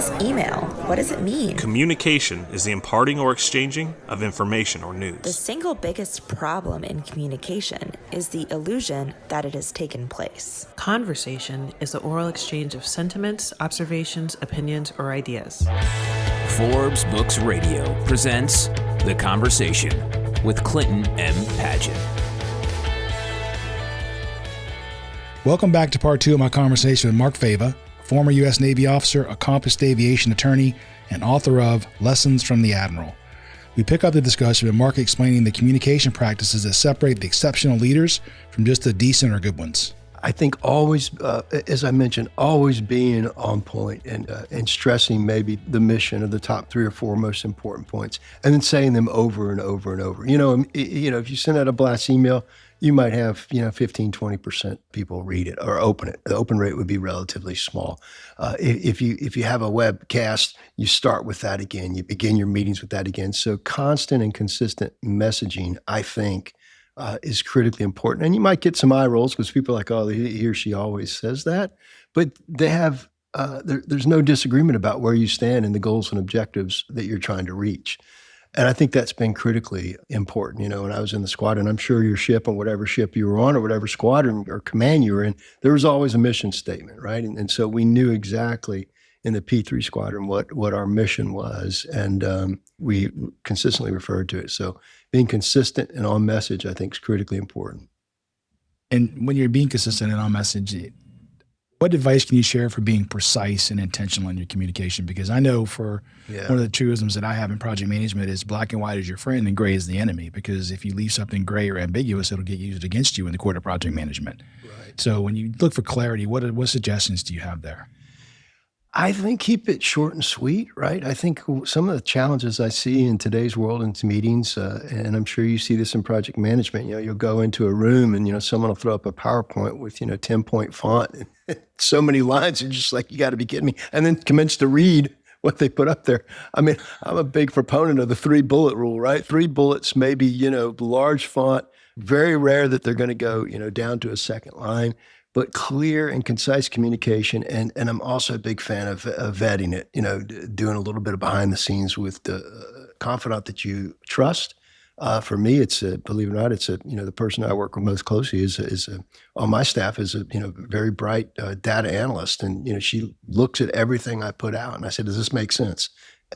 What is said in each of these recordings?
this email? What does it mean? Communication is the imparting or exchanging of information or The news. single biggest problem in communication is the illusion that it has taken place. Conversation is the oral exchange of sentiments, observations, opinions, or ideas. Forbes Books Radio presents The Conversation with Clinton M. Padgett. Welcome back to part two of my conversation with Mark Fava, former U.S. Navy officer, accomplished aviation attorney, and author of Lessons from the Admiral. We pick up the discussion with Mark explaining the communication practices that separate the exceptional leaders from just the decent or good ones. I think always, as I mentioned, always being on point and stressing maybe the mission of the top 3 or 4 most important points, and then saying them over and over and over. If you send out a blast email, you might have 15, 20% people read it or open it. The open rate would be relatively small. If you have a webcast, you start with that again. You begin your meetings with that again. So constant and consistent messaging, I think, is critically important. And you might get some eye rolls because people are like, oh, he or she always says that. But they have, there's no disagreement about where you stand and the goals and objectives that you're trying to reach. And I think that's been critically important. When I was in the squadron, I'm sure your ship and whatever ship you were on or whatever squadron or command you were in, there was always a mission statement, right? And so we knew exactly in the P3 squadron what our mission was, and we consistently referred to it. So being consistent and on message, I think, is critically important. And when you're being consistent and on message, what advice can you share for being precise and intentional in your communication? Because I know one of the truisms that I have in project management is black and white is your friend and gray is the enemy. Because if you leave something gray or ambiguous, it'll get used against you in the court of project management. Right. So when you look for clarity, what suggestions do you have there? I think keep it short and sweet, right? I think some of the challenges I see in today's world into meetings, and I'm sure you see this in project management, you'll go into a room and, someone will throw up a PowerPoint with, 10-point font and so many lines. You're just like, you got to be kidding me. And then commence to read what they put up there. I mean, I'm a big proponent of the 3-bullet rule, right? 3 bullets, maybe, large font, very rare that they're going to go, down to a second line. But clear and concise communication, and I'm also a big fan of vetting it, doing a little bit of behind the scenes with the confidant that you trust. For me, it's believe it or not, it's the person I work with most closely is on my staff is a very bright data analyst, and she looks at everything I put out, and I said, does this make sense?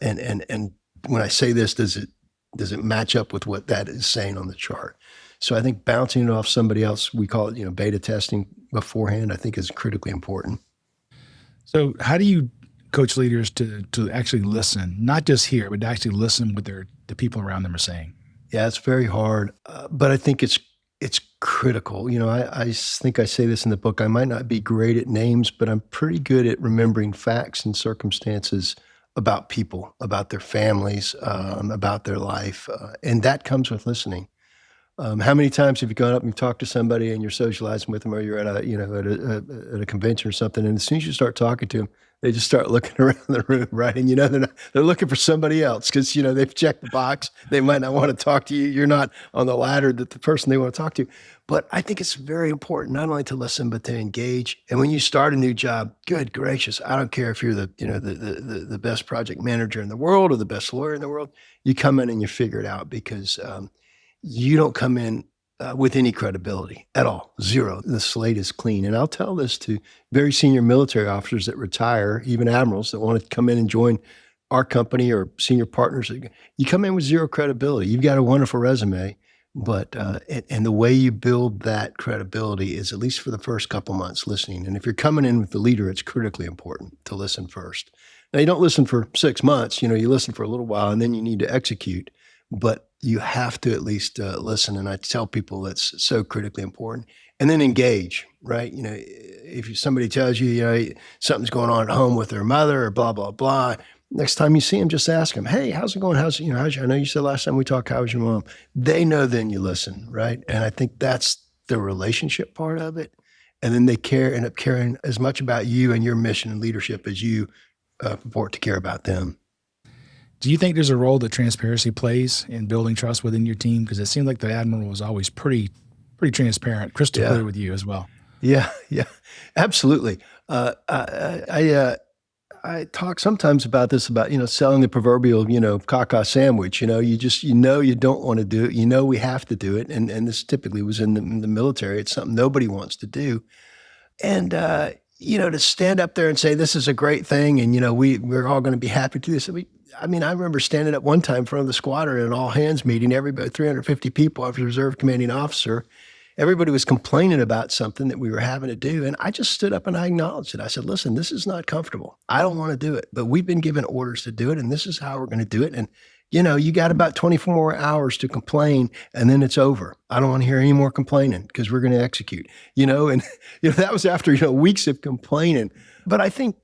And when I say this, does it match up with what that is saying on the chart? So I think bouncing it off somebody else, we call it, beta testing beforehand, I think is critically important. So how do you coach leaders to actually listen, not just hear, but to actually listen what the people around them are saying? Yeah, it's very hard, but I think it's critical. I think I say this in the book, I might not be great at names, but I'm pretty good at remembering facts and circumstances about people, about their families, about their life, and that comes with listening. How many times have you gone up and talked to somebody and you're socializing with them, or you're at a convention or something, and as soon as you start talking to them, they just start looking around the room, right? And they're looking for somebody else because they've checked the box. They might not want to talk to you. You're not on the ladder that the person they want to talk to. But I think it's very important not only to listen but to engage. And when you start a new job, good gracious, I don't care if you're the best project manager in the world or the best lawyer in the world. You come in and you figure it out because you don't come in with any credibility at all. Zero. The slate is clean. And I'll tell this to very senior military officers that retire, even admirals that want to come in and join our company or senior partners. You come in with zero credibility. You've got a wonderful resume, but and the way you build that credibility is, at least for the first couple months, listening. And if you're coming in with the leader, it's critically important to listen first. Now, you don't listen for 6 months. You listen for a little while, and then you need to execute. But you have to at least listen, and I tell people that's so critically important. And then engage, right? If somebody tells you, something's going on at home with their mother or blah, blah, blah, next time you see them, just ask them, hey, how's it going? I know you said last time we talked, how was your mom? They know then you listen, right? And I think that's the relationship part of it. And then they end up caring as much about you and your mission and leadership as you purport to care about them. Do you think there's a role that transparency plays in building trust within your team? Because it seemed like the Admiral was always pretty transparent, crystal clear with you as well. Yeah, absolutely. I talk sometimes about this, about, selling the proverbial, caca sandwich. You don't want to do it. We have to do it. And this typically was in the military. It's something nobody wants to do. And, to stand up there and say, this is a great thing. And, we're all going to be happy to do this. I remember standing up one time in front of the squadron at an all hands meeting, everybody, 350 people, I was a reserve commanding officer. Everybody was complaining about something that we were having to do. And I just stood up and I acknowledged it. I said, listen, this is not comfortable. I don't want to do it, but we've been given orders to do it. And this is how we're going to do it. And, you got about 24 more hours to complain and then it's over. I don't want to hear any more complaining because we're going to execute, and that was after, weeks of complaining. But I think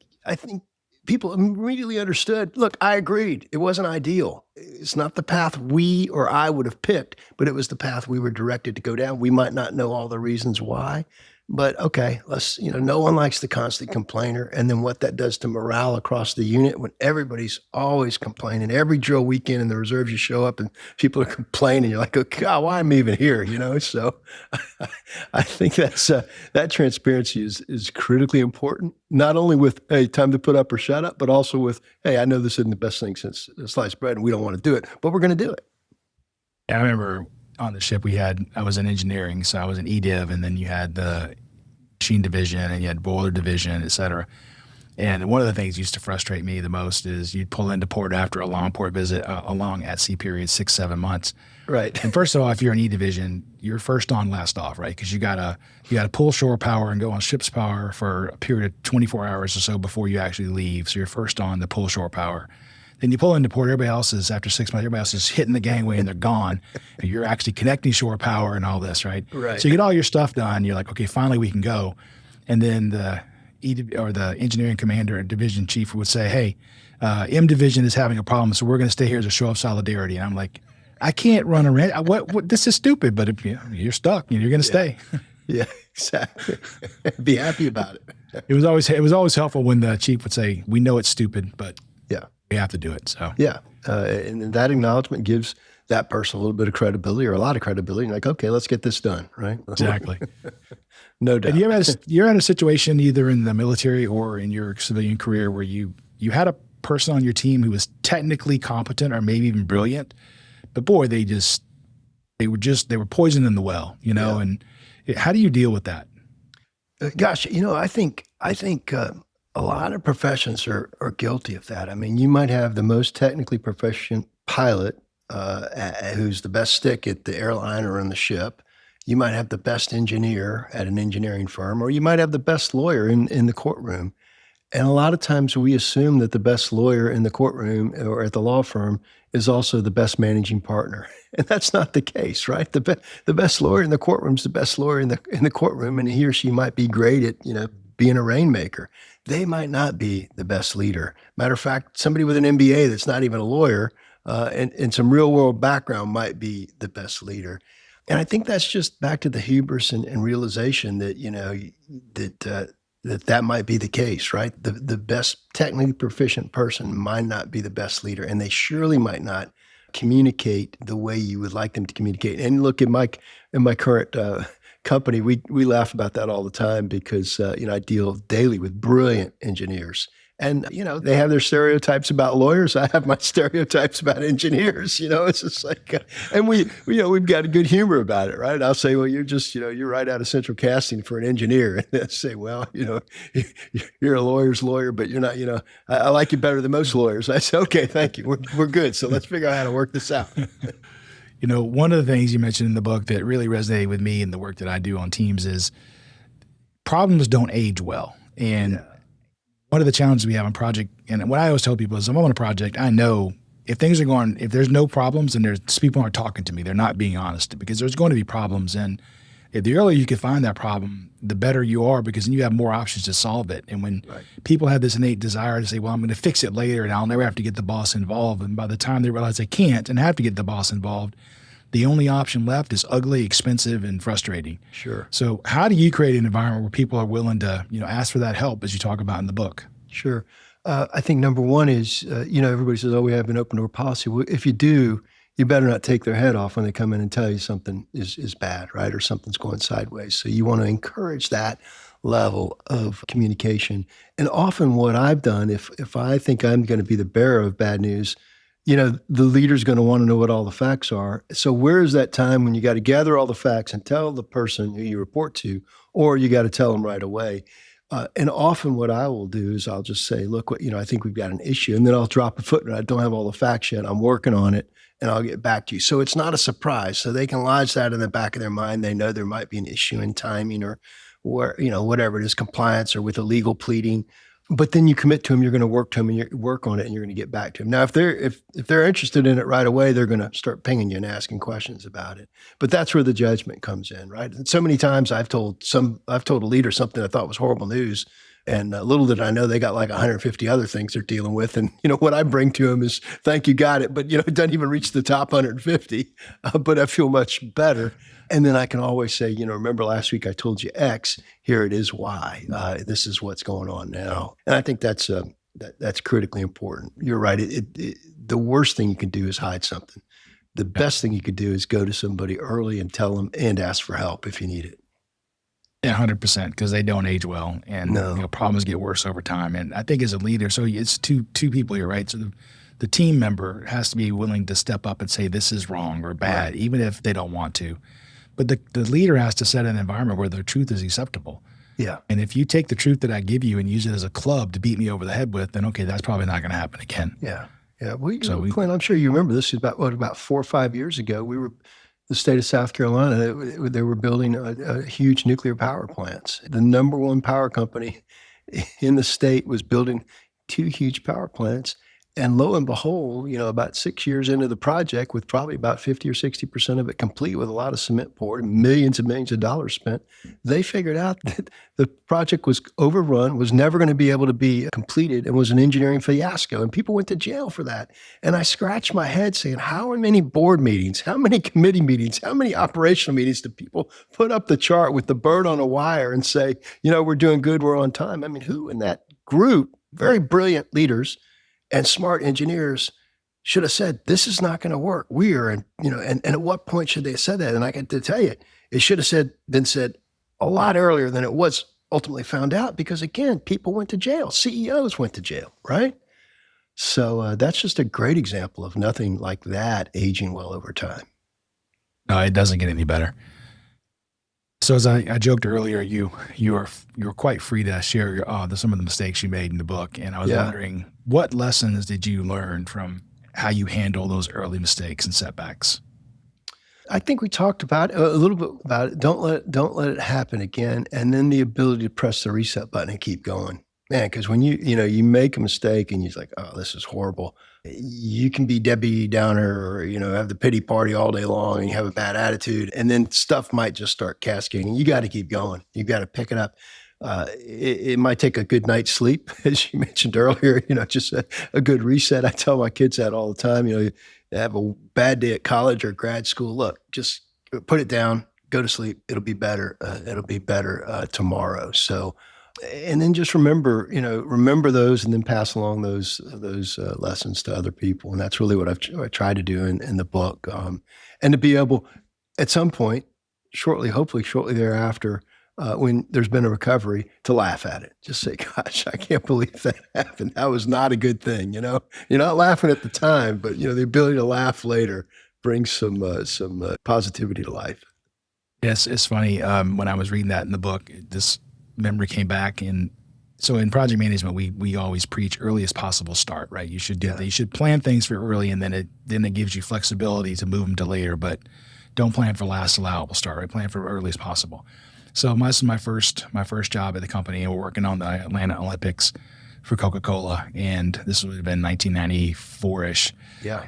people immediately understood, look, I agreed. It wasn't ideal. It's not the path we or I would have picked, but it was the path we were directed to go down. We might not know all the reasons why, but okay, no one likes the constant complainer. And then what that does to morale across the unit when everybody's always complaining. Every drill weekend in the reserves, you show up and people are complaining. You're like, oh God, why am I even here? So I think that transparency is critically important, not only with, hey, time to put up or shut up, but also with, hey, I know this isn't the best thing since sliced bread and we don't want to do it, but we're going to do it. I remember on the ship I was in engineering, so I was in EDIV, and then you had the machine division and you had boiler division, et cetera. And one of the things that used to frustrate me the most is you'd pull into port after a long port visit, a long at sea period, 6-7 months. Right. And first of all, if you're in E division, you're first on, last off, right? Because you gotta pull shore power and go on ship's power for a period of 24 hours or so before you actually leave. So you're first on to pull shore power. Then you pull into port, everybody else is, after 6 months, everybody else is hitting the gangway and they're gone. And you're actually connecting shore power and all this, right? Right. So you get all your stuff done. You're like, okay, finally we can go. And then the engineering commander and division chief would say, hey, M division is having a problem, so we're going to stay here as a show of solidarity. And I'm like, I can't run around. What? This is stupid, but if you're stuck, you're going to stay. Yeah, exactly. Be happy about it. It was always helpful when the chief would say, we know it's stupid, but yeah, we have to do it. So yeah, and that acknowledgement gives that person a little bit of credibility or a lot of credibility. You're like, okay, let's get this done, right? Exactly. No doubt. And you're in a situation either in the military or in your civilian career where you had a person on your team who was technically competent or maybe even brilliant, but boy, they were poison in the well, Yeah. And how do you deal with that? Gosh, I think a lot of professions are guilty of that. I mean, you might have the most technically proficient pilot who's the best stick at the airline or on the ship. You might have the best engineer at an engineering firm, or you might have the best lawyer in the courtroom. And a lot of times we assume that the best lawyer in the courtroom or at the law firm is also the best managing partner. And that's not the case, right? The best lawyer in the courtroom is the best lawyer in the courtroom, and he or she might be great at, being a rainmaker. They might not be the best leader. Matter of fact, somebody with an MBA that's not even a lawyer and some real world background might be the best leader. And I think that's just back to the hubris and realization that, that might be the case, right? The best technically proficient person might not be the best leader, and they surely might not communicate the way you would like them to communicate. And look, in my current company, we laugh about that all the time because, I deal daily with brilliant engineers. And, they have their stereotypes about lawyers. I have my stereotypes about engineers. It's just like, and we've got a good humor about it, right? I'll say, well, you're just, you're right out of central casting for an engineer. And they'll say, well, you're a lawyer's lawyer, but you're not, I like you better than most lawyers. I say, okay, thank you. We're good. So let's figure out how to work this out. One of the things you mentioned in the book that really resonated with me in the work that I do on teams is problems don't age well. And one of the challenges we have on project, and what I always tell people is, if I'm on a project, I know if there's no problems and people aren't talking to me, they're not being honest, because there's going to be problems. And the earlier you can find that problem, the better you are, because then you have more options to solve it. And when people have this innate desire to say, well, I'm going to fix it later and I'll never have to get the boss involved. And by the time they realize they can't and have to get the boss involved, the only option left is ugly, expensive, and frustrating. Sure. So how do you create an environment where people are willing to, ask for that help, as you talk about in the book? Sure. I think number one is, everybody says, oh, we have an open door policy. Well, if you do, you better not take their head off when they come in and tell you something is bad, right? Or something's going sideways. So you want to encourage that. level of communication. And often what I've done, if I think I'm going to be the bearer of bad news, the leader's going to want to know what all the facts are. So where is that time when you got to gather all the facts and tell the person who you report to, or you got to tell them right away? And often what I will do is I'll just say, look, I think we've got an issue. And then I'll drop a footnote. I don't have all the facts yet. I'm working on it and I'll get back to you. So it's not a surprise. So they can lodge that in the back of their mind. They know there might be an issue in timing or whatever it is, compliance or with a legal pleading. But then you commit to them, you're going to work to them and you work on it and you're going to get back to them. Now, if they're interested in it right away, they're going to start pinging you and asking questions about it. But that's where the judgment comes in, right? And so many times I've told a leader something I thought was horrible news, and little did I know they got like 150 other things they're dealing with. And what I bring to them is, thank you, got it. But it doesn't even reach the top 150. But I feel much better. And then I can always say, remember last week I told you X, here it is Y. This is what's going on now. And I think that's critically important. You're right. The worst thing you can do is hide something. The best thing you could do is go to somebody early and tell them and ask for help if you need it. Yeah, 100%, because they don't age well, and problems get worse over time. And I think as a leader, so it's two people here, right? So the team member has to be willing to step up and say this is wrong or bad, even if they don't want to. But the leader has to set an environment where the truth is acceptable. Yeah. And if you take the truth that I give you and use it as a club to beat me over the head with, then okay, that's probably not going to happen again. Yeah. Yeah. Well, Clint, I'm sure you remember this is about 4 or 5 years ago. The state of South Carolina, they were building a huge nuclear power plants. The number one power company in the state was building 2 huge power plants. And lo and behold, about 6 years into the project, with probably about 50 or 60% of it complete, with a lot of cement poured and millions of dollars spent, they figured out that the project was overrun, was never going to be able to be completed, and was an engineering fiasco. And people went to jail for that. And I scratched my head saying, how many board meetings, how many committee meetings, how many operational meetings do people put up the chart with the bird on a wire and say, we're doing good, we're on time? I mean, who in that group, very brilliant leaders and smart engineers, should have said, this is not going to work. We are, and at what point should they have said that? And I got to tell you, it should have been said a lot earlier than it was ultimately found out, because again, people went to jail. CEOs went to jail, right? So that's just a great example of nothing like that aging well over time. No, it doesn't get any better. So as I joked earlier, you were quite free to share some of the mistakes you made in the book, and I was wondering, what lessons did you learn from how you handle those early mistakes and setbacks? I think we talked about a little bit about it. Don't let it happen again, and then the ability to press the reset button and keep going. Man, because when you make a mistake and you're like, oh, this is horrible, you can be Debbie Downer or, have the pity party all day long and you have a bad attitude, and then stuff might just start cascading. You got to keep going. You got to pick it up. It might take a good night's sleep, as you mentioned earlier, just a good reset. I tell my kids that all the time. You have a bad day at college or grad school. Look, just put it down, go to sleep. It'll be better. It'll be better tomorrow. So, and then just remember those, and then pass along those lessons to other people. And that's really what I tried to do in the book. And to be able, at some point, hopefully shortly thereafter, when there's been a recovery, to laugh at it. Just say, gosh, I can't believe that happened. That was not a good thing. You're not laughing at the time, but the ability to laugh later brings some positivity to life. Yes, it's funny. When I was reading that in the book, this memory came back. And so in project management, we always preach earliest possible start, right? You should you should plan things for early, and then it gives you flexibility to move them to later, but don't plan for last allowable start, right? Plan for early as possible. So this is my first job at the company, and we're working on the Atlanta Olympics for Coca-Cola, and this would have been 1994-ish,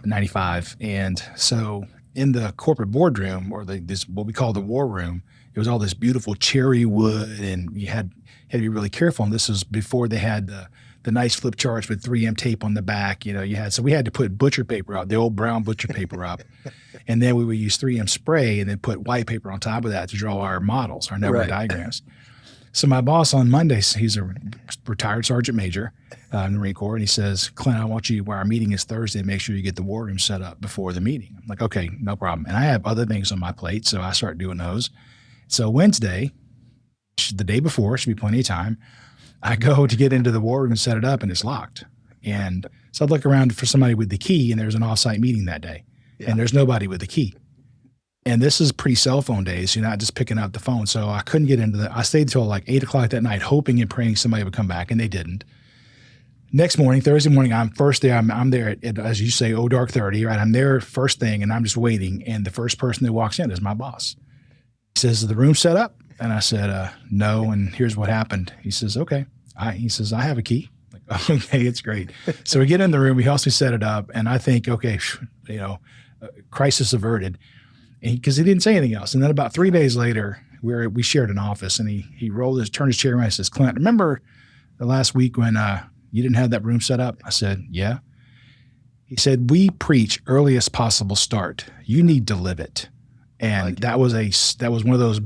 95. And so in the corporate boardroom, or this what we call the war room, it was all this beautiful cherry wood, and you had to be really careful. And this was before they had the nice flip charts with 3M tape on the back. So we had to put butcher paper out, the old brown butcher paper up. And then we would use 3M spray and then put white paper on top of that to draw our models, our network diagrams. So my boss on Mondays, he's a retired sergeant major in the Marine Corps, and he says, Clint, I want you, where our meeting is Thursday, make sure you get the war room set up before the meeting. I'm like, okay, no problem. And I have other things on my plate, so I start doing those. So Wednesday, the day before, should be plenty of time. I go to get into the war room and set it up, and it's locked. And so I look around for somebody with the key, and there's an offsite meeting that day, and there's nobody with the key. And this is pre-cell phone days. You're not just picking up the phone. So I couldn't get into I stayed till like 8 o'clock that night, hoping and praying somebody would come back, and they didn't. Next morning, Thursday morning, I'm there at, as you say, dark 30, right? I'm there first thing, and I'm just waiting. And the first person that walks in is my boss. He says, "Is the room set up?" And I said, "No, and here's what happened." He says, "Okay." He says, "I have a key." Like, okay, it's great. So we get in the room, he helps me set it up, and I think, okay, crisis averted. Because he didn't say anything else. And then about 3 days later, we shared an office, and he turned his chair around and says, "Clint, remember the last week when you didn't have that room set up?" I said, "Yeah." He said, "We preach earliest possible start. You need to live it." And that was one of those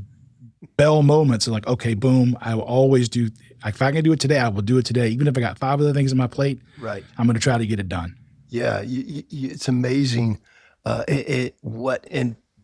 bell moments of like, okay, boom, I will always do. If I can do it today, I will do it today. Even if I got 5 other things on my plate, right, I'm going to try to get it done. Yeah, it's amazing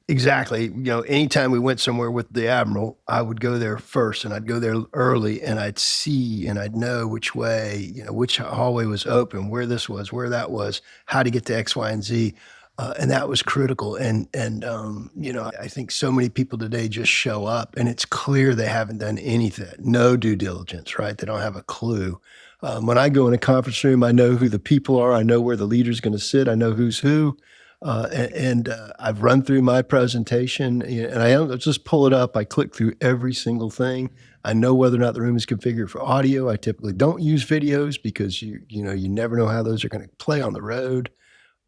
exactly, anytime we went somewhere with the Admiral, I would go there first, and I'd go there early, and I'd see and I'd know which way, which hallway was open, where this was, where that was, how to get to X, Y, and Z. And that was critical. And I think so many people today just show up, and it's clear they haven't done anything, no due diligence, right? They don't have a clue. When I go in a conference room, I know who the people are. I know where the leader's going to sit. I know who's who. And I've run through my presentation, and I don't just pull it up. I click through every single thing. I know whether or not the room is configured for audio. I typically don't use videos because you never know how those are going to play on the road.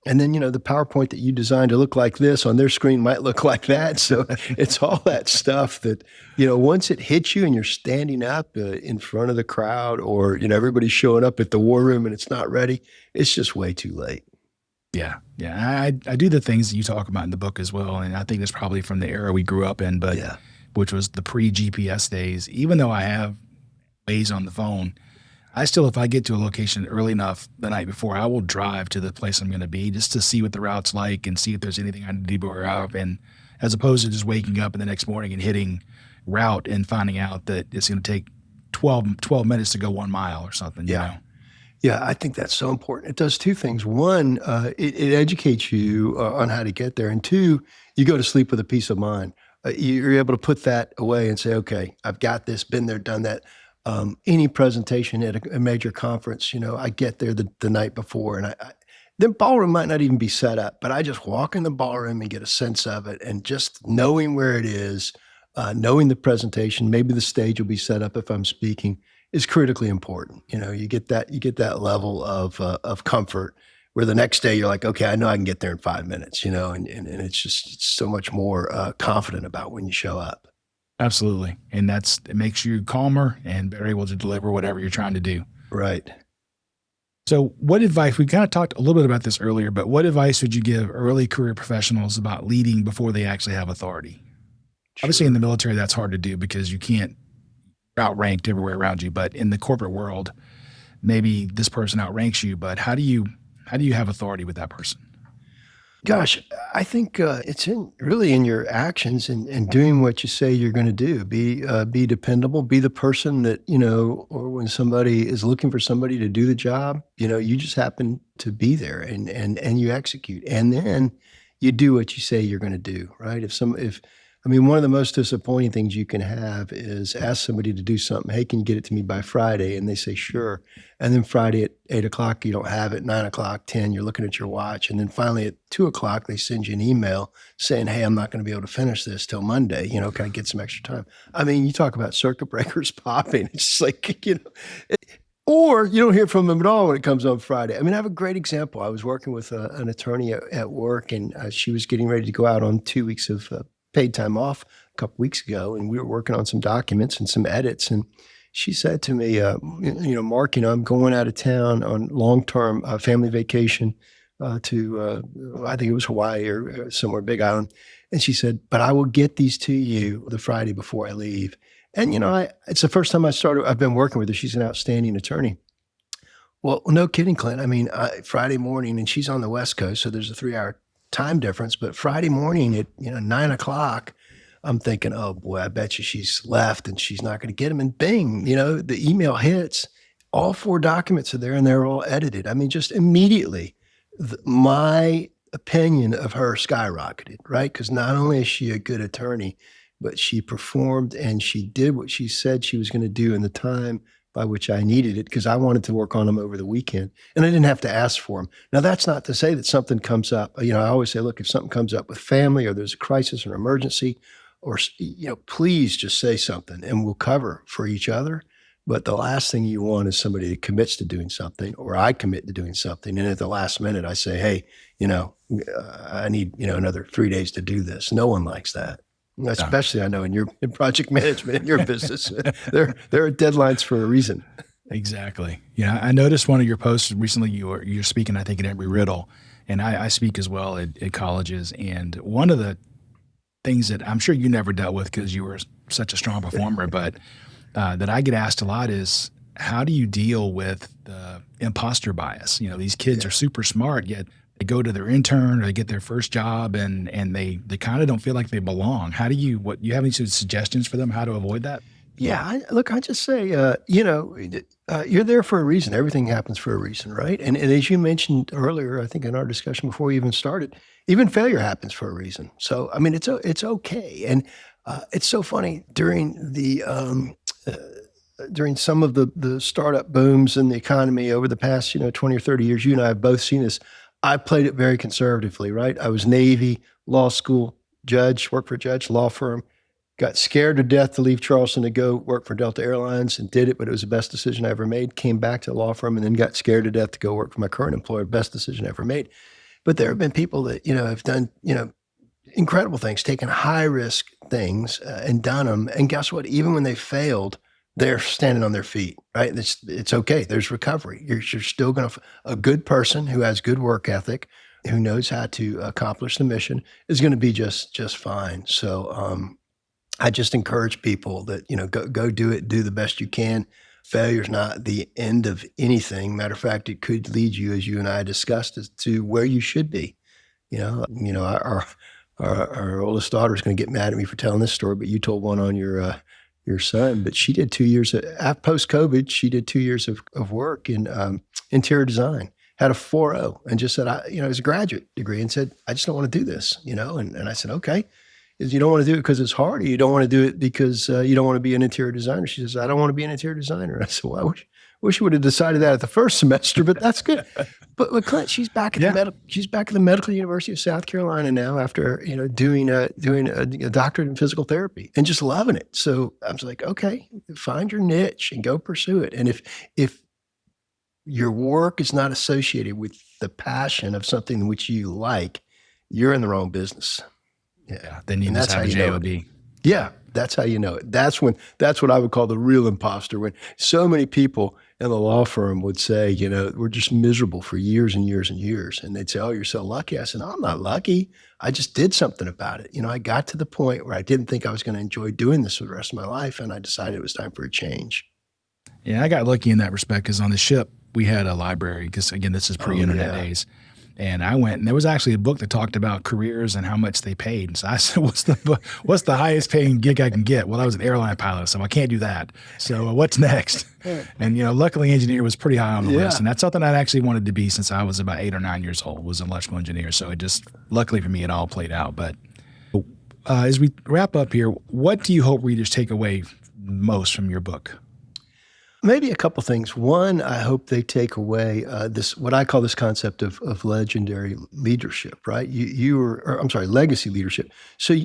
And then, the PowerPoint that you designed to look like this on their screen might look like that. So it's all that stuff that, once it hits you and you're standing up in front of the crowd, or, everybody's showing up at the war room and it's not ready, it's just way too late. Yeah. I do the things that you talk about in the book as well. And I think it's probably from the era we grew up in, which was the pre-GPS days. Even though I have Waze on the phone, I still, if I get to a location early enough the night before, I will drive to the place I'm going to be just to see what the route's like and see if there's anything I need to be aware of. And as opposed to just waking up in the next morning and hitting route and finding out that it's going to take 12 minutes to go 1 mile or something, Yeah, I think that's so important. It does 2 things. One, it educates you on how to get there. And 2, you go to sleep with a peace of mind. You're able to put that away and say, okay, I've got this, been there, done that. Any presentation at a major conference, I get there the night before, and the ballroom might not even be set up, but I just walk in the ballroom and get a sense of it. And just knowing where it is, knowing the presentation, maybe the stage will be set up if I'm speaking, is critically important. You get that level of comfort where the next day you're like, okay, I know I can get there in 5 minutes, and it's so much more confident about when you show up. Absolutely. And it makes you calmer and better able to deliver whatever you're trying to do. Right. So what advice, we kind of talked a little bit about this earlier, but what advice would you give early career professionals about leading before they actually have authority? Sure. Obviously in the military, that's hard to do because you can't outranked everywhere around you. But in the corporate world, maybe this person outranks you, but how do you have authority with that person? Gosh, I think it's really in your actions and doing what you say you're going to do. Be dependable. Be the person that, or when somebody is looking for somebody to do the job, you just happen to be there and you execute. And then you do what you say you're going to do, right? One of the most disappointing things you can have is ask somebody to do something. Hey, can you get it to me by Friday? And they say, sure. And then Friday at 8 o'clock, you don't have it. 9 o'clock, 10, you're looking at your watch. And then finally at 2 o'clock, they send you an email saying, hey, I'm not going to be able to finish this till Monday. Can I get some extra time? You talk about circuit breakers popping. It's just like, or you don't hear from them at all when it comes on Friday. I have a great example. I was working with an attorney at work, and she was getting ready to go out on 2 weeks of paid time off a couple weeks ago, and we were working on some documents and some edits. And she said to me, Mark, I'm going out of town on long-term family vacation to, I think it was Hawaii or somewhere, Big Island. And she said, but I will get these to you the Friday before I leave. And, it's the first time I've been working with her. She's an outstanding attorney. Well, no kidding, Clint. Friday morning, and she's on the West Coast, so there's a 3-hour time difference, but Friday morning at 9 o'clock, I'm thinking, oh boy, I bet you she's left and she's not going to get them. And bing, the email hits. All 4 documents are there and they're all edited. I mean, just immediately, my opinion of her skyrocketed, right? Because not only is she a good attorney, but she performed and she did what she said she was going to do in the time by which I needed it, because I wanted to work on them over the weekend and I didn't have to ask for them. Now, that's not to say that something comes up. I always say, look, if something comes up with family or there's a crisis or emergency, or, please just say something and we'll cover for each other. But the last thing you want is somebody that commits to doing something, or I commit to doing something, and at the last minute I say, hey, I need, another 3 days to do this. No one likes that. Especially, I know in project management in your business, there are deadlines for a reason. Exactly. Yeah, I noticed one of your posts recently. You're speaking, I think, at Embry-Riddle, and I speak as well at colleges. And one of the things that I'm sure you never dealt with because you were such a strong performer, but that I get asked a lot is, how do you deal with the imposter bias? These kids are super smart, yet they go to their intern or they get their first job and they kind of don't feel like they belong. How do you have any suggestions for them how to avoid that? Yeah, I just say, you're there for a reason. Everything happens for a reason, right? And as you mentioned earlier, I think in our discussion before we even started, even failure happens for a reason. So, I mean, it's okay. And it's so funny during some of the startup booms in the economy over the past, 20 or 30 years, you and I have both seen this. I played it very conservatively, right? I was Navy, law school, judge, worked for a judge, law firm, got scared to death to leave Charleston to go work for Delta Airlines and did it, but it was the best decision I ever made. Came back to the law firm and then got scared to death to go work for my current employer. Best decision I ever made. But there have been people that, have done, incredible things, taken high risk things and done them. And guess what? Even when they failed, they're standing on their feet, right? It's okay. There's recovery. You're still a good person who has good work ethic, who knows how to accomplish the mission, is going to be just fine. So I just encourage people that, go do it, do the best you can. Failure's not the end of anything. Matter of fact, it could lead you, as you and I discussed, as to where you should be. Our oldest daughter is going to get mad at me for telling this story, but you told one on your son. But she did 2 years post-COVID. She did 2 years of work in interior design. Had a 4.0 and just said, it was a graduate degree, and said, I just don't want to do this. And I said, okay. Is you don't want to do it because it's hard, or you don't want to do it because you don't want to be an interior designer? She says, I don't want to be an interior designer. I said, well, I wish you would have decided that at the first semester, but that's good. But Clint, she's back at the Medical University of South Carolina now after doing a doctorate in physical therapy and just loving it. So I was like, okay, find your niche and go pursue it. And if your work is not associated with the passion of something which you like, you're in the wrong business. Yeah, then you just have a JOB. Yeah, that's how you know it. That's what I would call the real imposter, when so many people in the law firm would say, we're just miserable for years and years and years. And they'd say, oh, you're so lucky. I said, no, I'm not lucky. I just did something about it. I got to the point where I didn't think I was going to enjoy doing this for the rest of my life. And I decided it was time for a change. Yeah, I got lucky in that respect because on the ship, we had a library because, again, this is pre-internet days. And I went, and there was actually a book that talked about careers and how much they paid. So I said, what's the highest paying gig I can get? Well, I was an airline pilot, so I can't do that. So what's next? And, luckily engineer was pretty high on the list. And that's something I'd actually wanted to be since I was about 8 or 9 years old, was an electrical engineer. So it just, luckily for me, it all played out. But as we wrap up here, what do you hope readers take away most from your book? Maybe a couple things. One, I hope they take away what I call this concept of legendary leadership, right? Legacy leadership. So,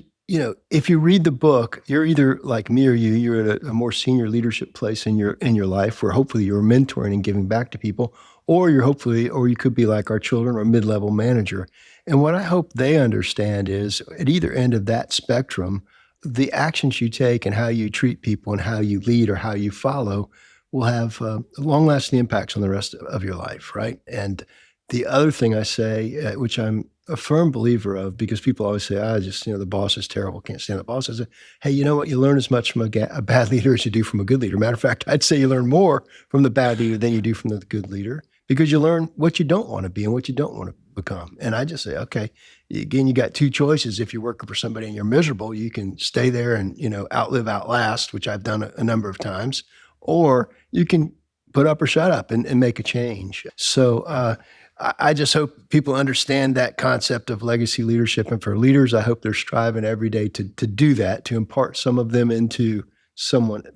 if you read the book, you're either like me or you're at a more senior leadership place in your life where hopefully you're mentoring and giving back to people, or you could be like our children or a mid-level manager. And what I hope they understand is at either end of that spectrum, the actions you take and how you treat people and how you lead or how you follow will have long-lasting impacts on the rest of your life, right? And the other thing I say, which I'm a firm believer of, because people always say, the boss is terrible, can't stand the boss. I say, hey, you know what? You learn as much from a bad leader as you do from a good leader. Matter of fact, I'd say you learn more from the bad leader than you do from the good leader, because you learn what you don't want to be and what you don't want to become? And I just say, okay, again, you got two choices. If you're working for somebody and you're miserable, you can stay there and, outlive, outlast, which I've done a number of times, or you can put up or shut up and make a change. So I just hope people understand that concept of legacy leadership. And for leaders, I hope they're striving every day to do that, to impart some of them into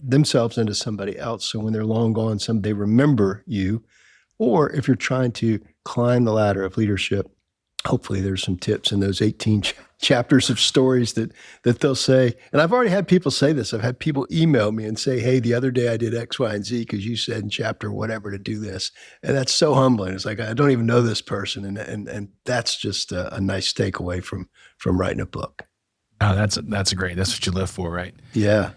themselves into somebody else. So when they're long gone, they remember you. Or if you're trying to climb the ladder of leadership, hopefully there's some tips in those 18 chapters of stories that they'll say. And I've already had people say this. I've had people email me and say, hey, the other day I did X, Y, and Z because you said in chapter whatever to do this. And that's so humbling. It's like, I don't even know this person. And that's just a nice takeaway from writing a book. Oh, that's great. That's what you live for, right? Yeah.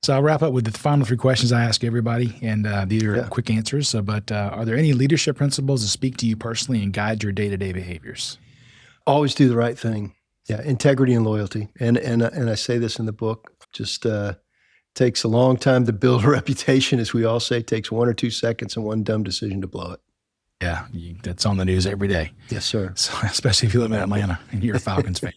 So I'll wrap up with the final 3 questions I ask everybody, and these are quick answers. But are there any leadership principles that speak to you personally and guide your day-to-day behaviors? Always do the right thing. Yeah, integrity and loyalty. And I say this in the book. Just takes a long time to build a reputation, as we all say. It takes 1 or 2 seconds and one dumb decision to blow it. Yeah, that's on the news every day. Yes, sir. So, especially if you live in Atlanta and you're a Falcons fan.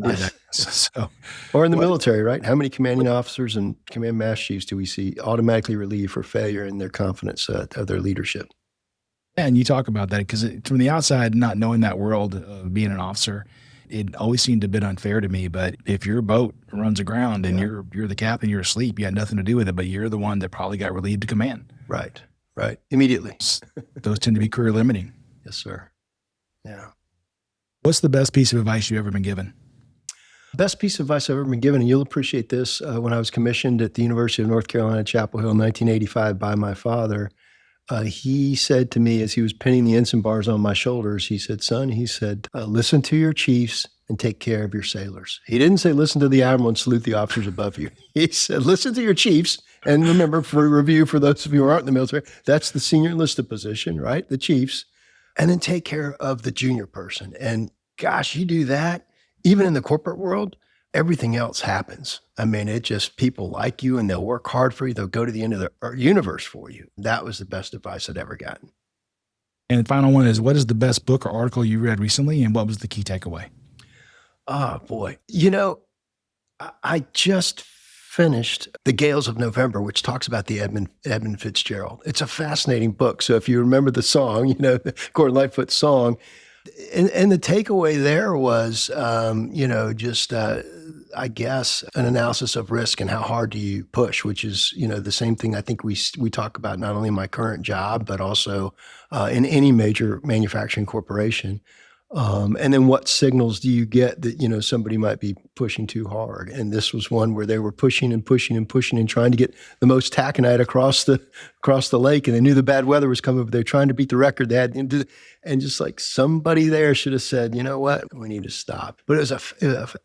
Yes. So, or in the military, right? How many commanding officers and command master chiefs do we see automatically relieved for failure in their confidence of their leadership? And you talk about that because from the outside, not knowing that world of being an officer, it always seemed a bit unfair to me. But if your boat runs aground and you're the captain, you're asleep, you had nothing to do with it, but you're the one that probably got relieved to command. Right. Immediately. Those tend to be career limiting. Yes, sir. Yeah. What's the best piece of advice you've ever been given? Best piece of advice I've ever been given, and you'll appreciate this, when I was commissioned at the University of North Carolina, Chapel Hill in 1985 by my father, he said to me as he was pinning the ensign bars on my shoulders, he said, son, listen to your chiefs and take care of your sailors. He didn't say listen to the admiral and salute the officers above you. He said listen to your chiefs. And remember, for review, for those of you who aren't in the military, that's the senior enlisted position, right? The chiefs. And then take care of the junior person. And gosh, you do that, even in the corporate world, everything else happens. I mean, it just, people like you and they'll work hard for you. They'll go to the end of the universe for you. That was the best advice I'd ever gotten. And the final one is, what is the best book or article you read recently, and what was the key takeaway? Oh, boy. I just finished The Gales of November, which talks about the Edmund Fitzgerald. It's a fascinating book. So if you remember the song, the Gordon Lightfoot song, and the takeaway there was, I guess, an analysis of risk and how hard do you push, which is, the same thing I think we talk about not only in my current job, but also in any major manufacturing corporation. And then what signals do you get that, somebody might be pushing too hard? And this was one where they were pushing and pushing and pushing and trying to get the most taconite across the lake. And they knew the bad weather was coming, but they're trying to beat the record they had. And just like somebody there should have said, you know what, we need to stop. But it was a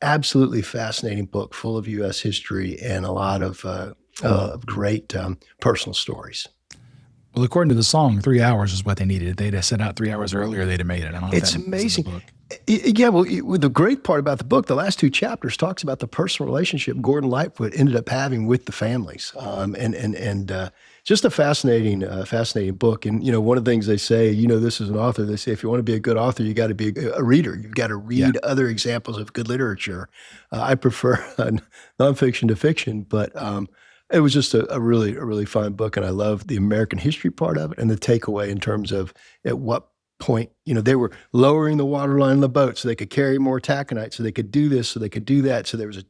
absolutely fascinating book full of U.S. history and a lot of great personal stories. Well, according to the song, 3 hours is what they needed. If they'd have set out 3 hours earlier, they'd have made it. I don't know if it's amazing. Yeah, well, the great part about the book, the last 2 chapters talks about the personal relationship Gordon Lightfoot ended up having with the families, and just a fascinating book. And one of the things they say, this is an author. They say if you want to be a good author, you got to be a reader. You've got to read other examples of good literature. I prefer nonfiction to fiction, but it was just a really fine book, and I love the American history part of it and the takeaway in terms of at what point, they were lowering the waterline of the boat so they could carry more taconite, so they could do this, so they could do that. So there was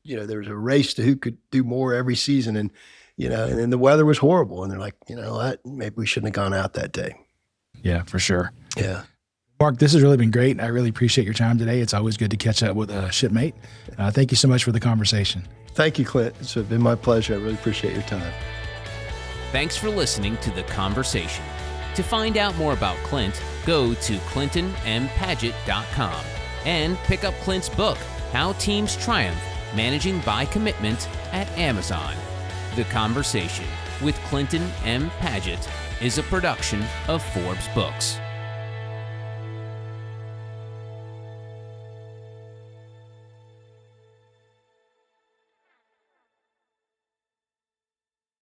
a race to who could do more every season, and and then the weather was horrible, and they're like, what, maybe we shouldn't have gone out that day. Yeah, for sure. Yeah. Mark, this has really been great. I really appreciate your time today. It's always good to catch up with a shipmate. Thank you so much for the conversation. Thank you, Clint. It's been my pleasure. I really appreciate your time. Thanks for listening to The Conversation. To find out more about Clint, go to clintonmpaget.com and pick up Clint's book, How Teams Triumph, Managing by Commitment, at Amazon. The Conversation with Clinton M. Paget is a production of Forbes Books.